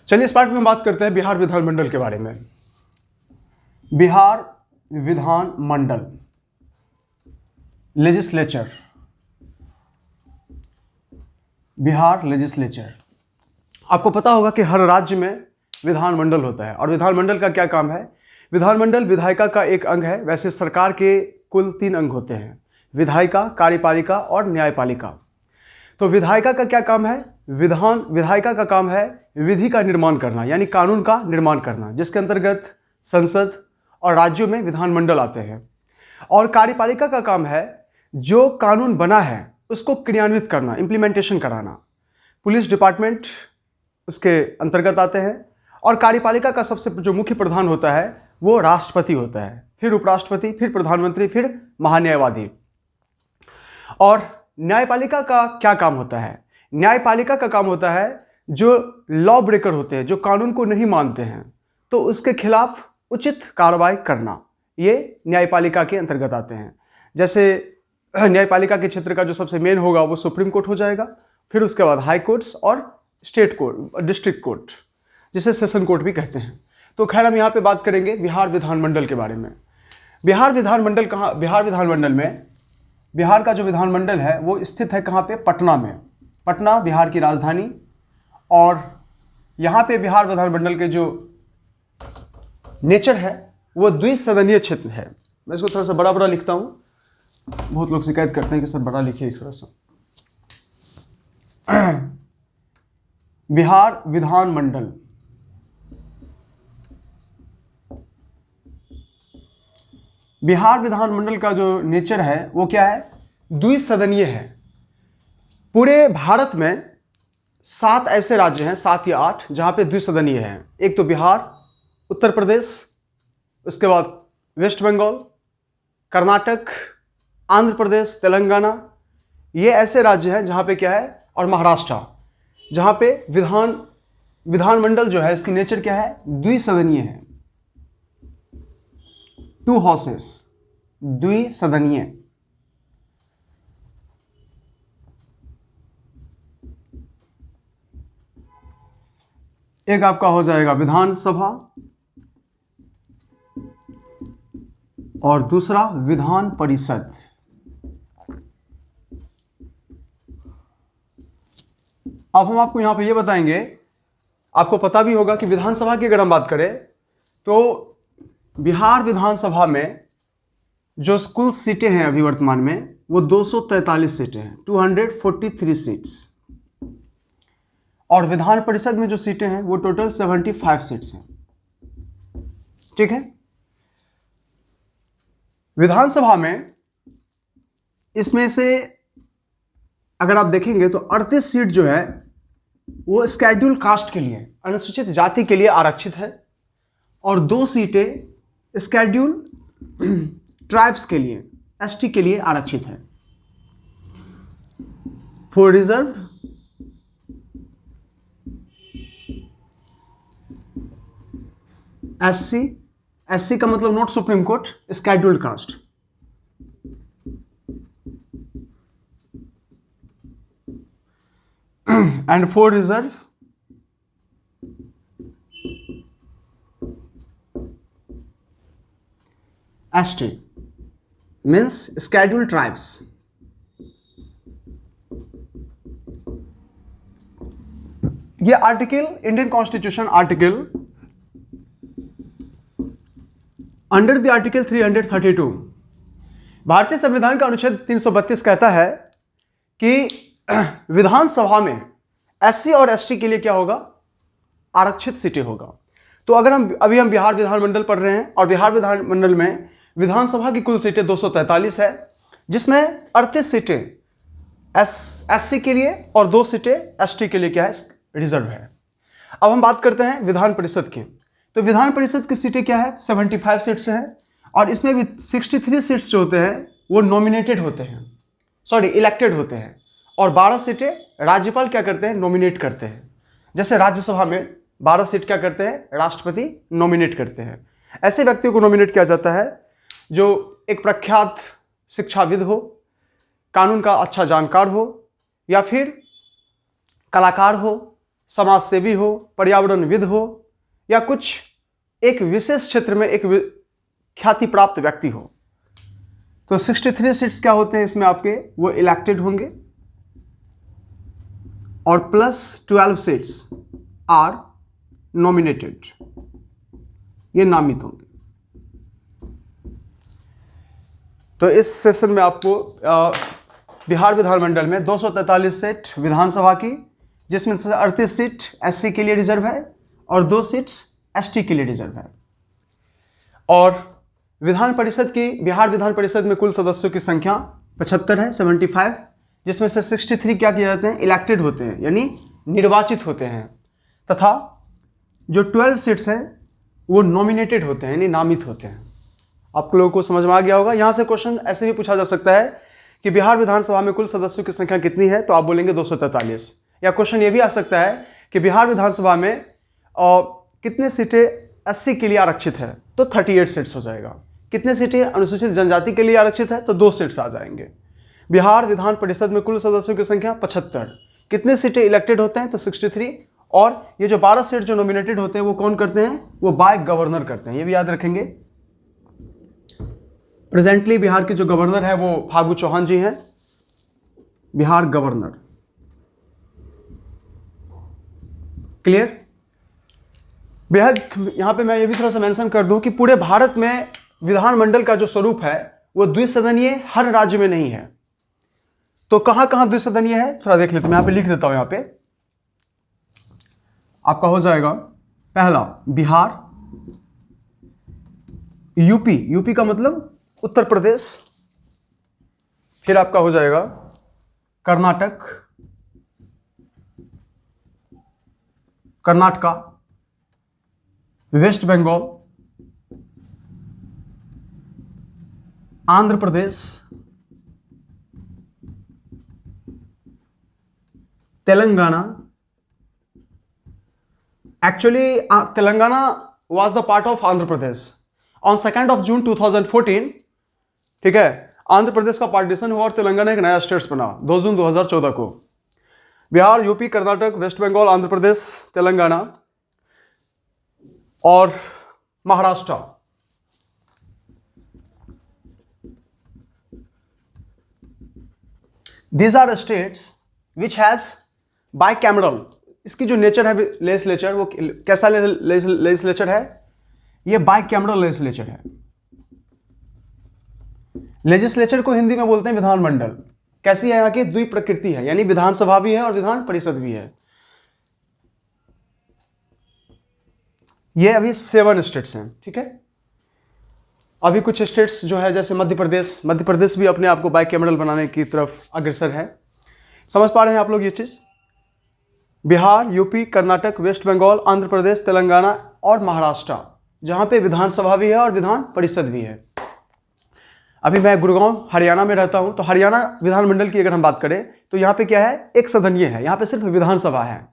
चलिए इस पार्ट में बात करते हैं बिहार विधानमंडल के बारे में। बिहार विधानमंडल, लेजिस्लेचर, बिहार लेजिस्लेचर। आपको पता होगा कि हर राज्य में विधानमंडल होता है और विधानमंडल का क्या काम है। विधानमंडल विधायिका का एक अंग है। वैसे सरकार के कुल 3 अंग होते हैं, विधायिका, कार्यपालिका और न्यायपालिका। तो विधायिका का क्या काम है? विधायिका का काम है विधि का निर्माण करना, यानी कानून का निर्माण करना, जिसके अंतर्गत संसद और राज्यों में विधानमंडल आते हैं। और कार्यपालिका का काम है जो कानून बना है उसको क्रियान्वित करना, इंप्लीमेंटेशन कराना। पुलिस डिपार्टमेंट उसके अंतर्गत आते हैं। और कार्यपालिका का सबसे जो मुख्य प्रधान होता है वो राष्ट्रपति होता है, फिर उपराष्ट्रपति, फिर प्रधानमंत्री, फिर महान्यायवादी। और न्यायपालिका का क्या काम होता है? न्यायपालिका का काम होता है जो लॉ ब्रेकर होते हैं, जो कानून को नहीं मानते हैं, तो उसके खिलाफ उचित कार्रवाई करना, ये न्यायपालिका के अंतर्गत आते हैं। जैसे न्यायपालिका के क्षेत्र का जो सबसे मेन होगा वो सुप्रीम कोर्ट हो जाएगा, फिर उसके बाद हाई कोर्ट्स और स्टेट कोर्ट, डिस्ट्रिक्ट कोर्ट, जिसे सेशन कोर्ट भी कहते हैं। तो खैर हम यहाँ पे बात करेंगे बिहार विधानमंडल के बारे में। बिहार विधानमंडल कहाँ? बिहार विधानमंडल में, बिहार का जो विधानमंडल है वो स्थित है कहाँ पे? पटना में। पटना बिहार की राजधानी। और यहाँ पे बिहार विधानमंडल के जो नेचर है वो द्विसदनीय क्षेत्र है। मैं इसको थोड़ा सा बड़ा बड़ा लिखता हूँ, बहुत लोग शिकायत करते हैं कि सर बड़ा लिखिए थोड़ा सा। बिहार विधानमंडल, बिहार विधानमंडल का जो नेचर है वो क्या है? द्विसदनीय है। पूरे भारत में 7 ऐसे राज्य हैं, 7 या 8, जहां पे द्विसदनीय है। एक तो बिहार, उत्तर प्रदेश, उसके बाद वेस्ट बंगाल, कर्नाटक, आंध्र प्रदेश, तेलंगाना, ये ऐसे राज्य हैं जहां पे क्या है, और महाराष्ट्र, जहां पे विधानमंडल जो है इसकी नेचर क्या है? द्विसदनीय है, 2 हाउसेस, द्विसदनीय। एक आपका हो जाएगा विधानसभा और दूसरा विधान परिषद। अब हम आपको यहां पे ये बताएंगे, आपको पता भी होगा कि विधानसभा की अगर हम बात करें तो बिहार विधानसभा में जो कुल सीटें हैं अभी वर्तमान में वो 243 सीटें हैं, 243 सीट्स। और विधान परिषद में जो सीटें हैं वो टोटल 75 सीट्स हैं। ठीक है। विधानसभा में इसमें से अगर आप देखेंगे तो 38 सीट जो है वो स्केड्यूल कास्ट के लिए, अनुसूचित जाति के लिए आरक्षित है, और 2 सीटें स्केड्यूल ट्राइब्स के लिए, एसटी के लिए आरक्षित है। फॉर रिजर्व एससी, एससी का मतलब not Supreme Court, scheduled caste. And for reserve ST means scheduled tribes. ये article Indian constitution article under the article 332, भारतीय संविधान का अनुच्छेद 332 कहता है कि विधानसभा में एससी और एसटी के लिए क्या होगा? आरक्षित सीटें होगा। तो अगर हम बिहार विधानमंडल पढ़ रहे हैं और बिहार विधानमंडल में विधानसभा की कुल सीटें 243 है, जिसमें 38 सीटें एससी के लिए और 2 सीटें एसटी के लिए क्या है? रिजर्व है। अब हम बात करते हैं विधान परिषद की। तो विधान परिषद की सीटें क्या है? 75 सीट्स हैं, और इसमें भी 63 सीट्स जो होते हैं वो नॉमिनेटेड होते हैं, इलेक्टेड होते हैं, और 12 सीटें राज्यपाल क्या करते हैं? नॉमिनेट करते हैं। जैसे राज्यसभा में 12 सीट क्या करते हैं? राष्ट्रपति नॉमिनेट करते हैं। ऐसे व्यक्तियों को नॉमिनेट किया जाता है जो एक प्रख्यात शिक्षाविद हो, कानून का अच्छा जानकार हो, या फिर कलाकार हो, समाजसेवी हो, पर्यावरणविद हो, या कुछ एक विशेष क्षेत्र में एक ख्याति प्राप्त व्यक्ति हो। तो 63 सीट्स क्या होते हैं इसमें आपके, वो इलेक्टेड होंगे, और प्लस 12 सीट्स आर नॉमिनेटेड, ये नामित होंगे। तो इस सेशन में आपको बिहार विधानमंडल में 243 सीट विधानसभा की, जिसमें से 38 सीट एससी के लिए रिजर्व है और 2 सीट्स एसटी के लिए रिजर्व है। और विधान परिषद की, बिहार विधान परिषद में कुल सदस्यों की संख्या 75 है, 75, जिसमें से 63 क्या किए जाते हैं, इलेक्टेड होते हैं, यानी निर्वाचित होते हैं, तथा जो 12 सीट्स हैं वो नॉमिनेटेड होते हैं, यानी नामित होते हैं। आप लोगों को समझ में आ गया होगा। यहाँ से क्वेश्चन ऐसे भी पूछा जा सकता है कि बिहार विधानसभा में कुल सदस्यों की संख्या कितनी है, तो आप बोलेंगे 243। या क्वेश्चन ये भी आ सकता है कि बिहार विधानसभा में कितने सीटें एससी के लिए आरक्षित है, तो 38 सीट्स हो जाएगा। कितने सीटें अनुसूचित जनजाति के लिए आरक्षित है, तो 2 सीट्स आ जाएंगे। बिहार विधान परिषद में कुल सदस्यों की संख्या 75, कितने सीटें इलेक्टेड होते हैं, तो 63, और ये जो 12 सीट जो नॉमिनेटेड होते हैं वो कौन करते हैं, वो बाय गवर्नर करते हैं, ये भी याद रखेंगे। प्रेजेंटली बिहार के जो गवर्नर है वो फागू चौहान जी हैं, बिहार गवर्नर। क्लियर? बेहद यहां पे मैं ये भी थोड़ा सा मेंशन कर दूं कि पूरे भारत में विधानमंडल का जो स्वरूप है वो द्विसदनीय हर राज्य में नहीं है। तो कहां कहां द्विसदनीय है थोड़ा देख लेते हैं। मैं यहां पे लिख देता हूं। यहां पे आपका हो जाएगा पहला बिहार, यूपी, यूपी का मतलब उत्तर प्रदेश, फिर आपका हो जाएगा Karnataka, Karnataka, West Bengal, Andhra Pradesh, Telangana. Actually Telangana was the part of Andhra Pradesh on 2nd of June 2014। ठीक है, आंध्र प्रदेश का पार्टीशन हुआ और तेलंगाना एक नया स्टेट्स बना 2 जून 2014 को। बिहार, यूपी, कर्नाटक, वेस्ट बंगाल, आंध्र प्रदेश, तेलंगाना और Maharashtra, these are states which has bicameral। इसकी जो नेचर है लेजिस्लेचर, वो कैसा लेजिस्लेचर है, ये बाइकैमरल लेजिस्लेचर है। लेजिस्लेचर को हिंदी में बोलते हैं विधानमंडल। कैसी है यहाँ की, द्वि प्रकृति है, यानी विधानसभा भी है और विधान परिषद भी है। ये अभी 7 स्टेट्स हैं। ठीक है, अभी कुछ स्टेट्स जो है जैसे मध्य प्रदेश भी अपने आप को बाइकैमरल बनाने की तरफ अग्रसर है। समझ पा रहे हैं आप लोग ये चीज? बिहार, यूपी, कर्नाटक, वेस्ट बंगाल, आंध्र प्रदेश, तेलंगाना और महाराष्ट्र, जहां पे विधानसभा भी है और विधान परिषद भी है। अभी मैं गुड़गांव हरियाणा में रहता हूं, तो हरियाणा विधानमंडल की अगर हम बात करें तो यहाँ पे क्या है, एक सदनीय है, यहाँ पे सिर्फ विधानसभा है।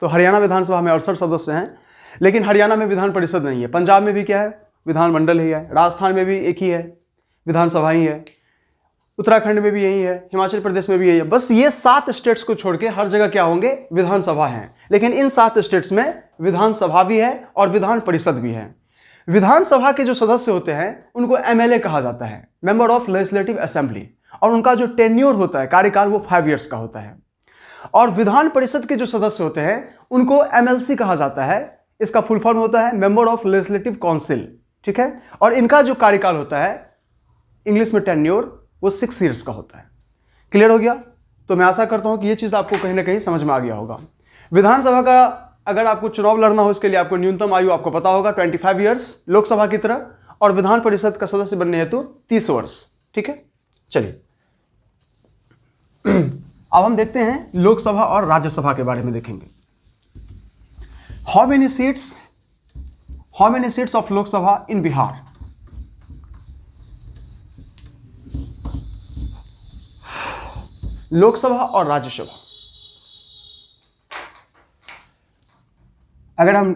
तो हरियाणा विधानसभा में 68 सदस्य हैं, लेकिन हरियाणा में विधान परिषद नहीं है। पंजाब में भी क्या है, विधानमंडल ही है। राजस्थान में भी एक ही है, विधानसभा ही है। उत्तराखंड में भी यही है, हिमाचल प्रदेश में भी यही है। बस ये 7 स्टेट्स को छोड़ के हर जगह क्या होंगे, विधानसभा है। लेकिन इन 7 स्टेट्स में विधानसभा भी है और विधान परिषद भी है। विधानसभा के जो सदस्य होते हैं उनको एमएलए कहा जाता है, मेंबर ऑफ लेजिस्लेटिव असेंबली, और उनका जो टेन्योर होता है, कार्यकाल, वो 5 ईयर्स का होता है। और विधान परिषद के जो सदस्य होते हैं उनको एमएलसी कहा जाता है। इसका फुल फॉर्म होता है मेंबर ऑफ लेजिस्लेटिव काउंसिल। ठीक है, और इनका जो कार्यकाल होता है, इंग्लिश में टेन्योर, वो 6 ईयर्स का होता है। क्लियर हो गया? तो मैं आशा करता हूं कि ये चीज आपको कहीं ना कहीं समझ में आ गया होगा। विधानसभा का अगर आपको चुनाव लड़ना हो, इसके लिए आपको न्यूनतम आयु आपको पता होगा 25 ईयर्स लोकसभा की तरह, और विधान परिषद का सदस्य बनने हेतु 30 वर्ष। ठीक है, चलिए अब हम देखते हैं लोकसभा और राज्यसभा के बारे में देखेंगे। How many seats of Lok Sabha इन बिहार? लोकसभा और राज्यसभा, अगर हम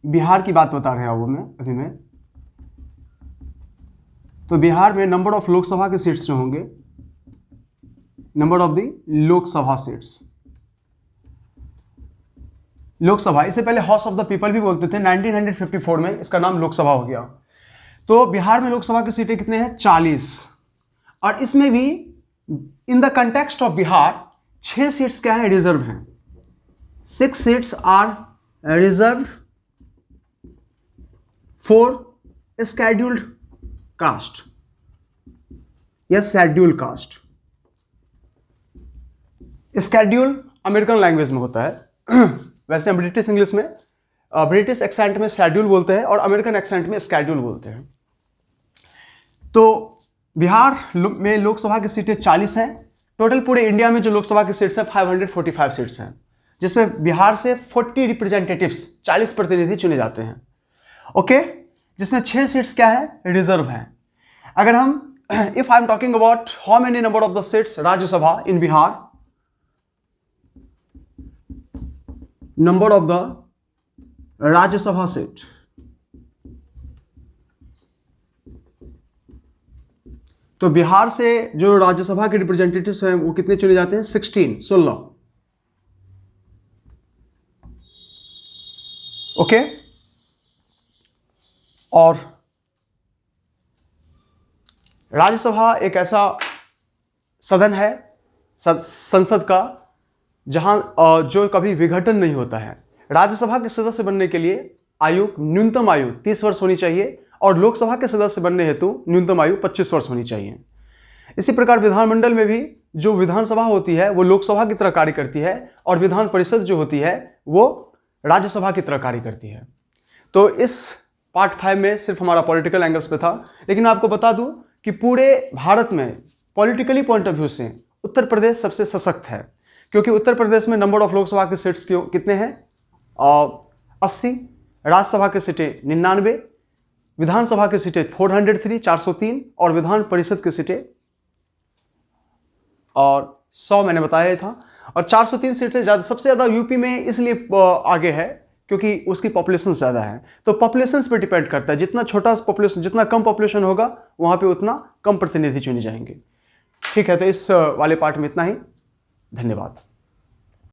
बिहार की बात बता रहे हैं अभी मैं, तो बिहार में नंबर ऑफ लोकसभा के सीट्स जो होंगे, number of the Lok Sabha seats, Lok Sabha, इससे पहले हाउस ऑफ द पीपल भी बोलते थे, 1954 में इसका नाम लोकसभा हो गया। तो बिहार में लोकसभा की सीटें कितने हैं? 40। और इसमें भी in the context of Bihar 6 seats क्या है? रिजर्व हैं। 6 seats are reserve for scheduled caste या schedule caste. Schedule American language में होता है वैसे हम ब्रिटिश इंग्लिश में, ब्रिटिश एक्सेंट में शेड्यूल बोलते हैं और अमेरिकन एक्सेंट में स्केड्यूल बोलते हैं। तो बिहार में लोकसभा की सीटें 40 हैं। टोटल पूरे इंडिया में जो लोकसभा की सीट्स हैं 545 सीट्स हैं, जिसमें बिहार से 40 रिप्रेजेंटेटिव्स 40 प्रतिनिधि चुने जाते हैं। ओके, जिसमें 6 सीट्स क्या है? रिजर्व हैं। अगर हम if I am talking about how many number of the seats Rajya Sabha in Bihar, number of the Rajya Sabha seat, तो बिहार से जो राज्यसभा के रिप्रेजेंटेटिव्स हैं वो कितने चुने जाते हैं? 16। ओके, और राज्यसभा एक ऐसा सदन है संसद का जहां जो कभी विघटन नहीं होता है। राज्यसभा के सदस्य बनने के लिए आयु, न्यूनतम आयु 30 वर्ष होनी चाहिए और लोकसभा के सदस्य बनने हेतु न्यूनतम आयु 25 वर्ष होनी चाहिए। इसी प्रकार विधानमंडल में भी जो विधानसभा होती है वो लोकसभा की तरह कार्य करती है और विधान परिषद जो होती है वो राज्यसभा की तरह कार्य करती है। तो इस पार्ट 5 में सिर्फ हमारा पॉलिटिकल एंगल्स पे था, लेकिन आपको बता दूं कि पूरे भारत में पॉलिटिकली पॉइंट ऑफ व्यू से उत्तर प्रदेश सबसे सशक्त है, क्योंकि उत्तर प्रदेश में नंबर ऑफ लोकसभा के सीट्स कितने हैं? 80, राज्यसभा की सीटें 99, विधानसभा की सीटें 403 और विधान परिषद की सीटें और 100 मैंने बताया था। और 403 सीटें ज़्यादा, सबसे ज़्यादा यूपी में इसलिए आगे है क्योंकि उसकी पॉपुलेशन ज़्यादा है। तो पॉपुलेशन पे डिपेंड करता है, जितना छोटा पॉपुलेशन, जितना कम पॉपुलेशन होगा वहाँ पे उतना कम प्रतिनिधि चुने जाएंगे। ठीक है, तो इस वाले पार्ट में इतना ही। धन्यवाद।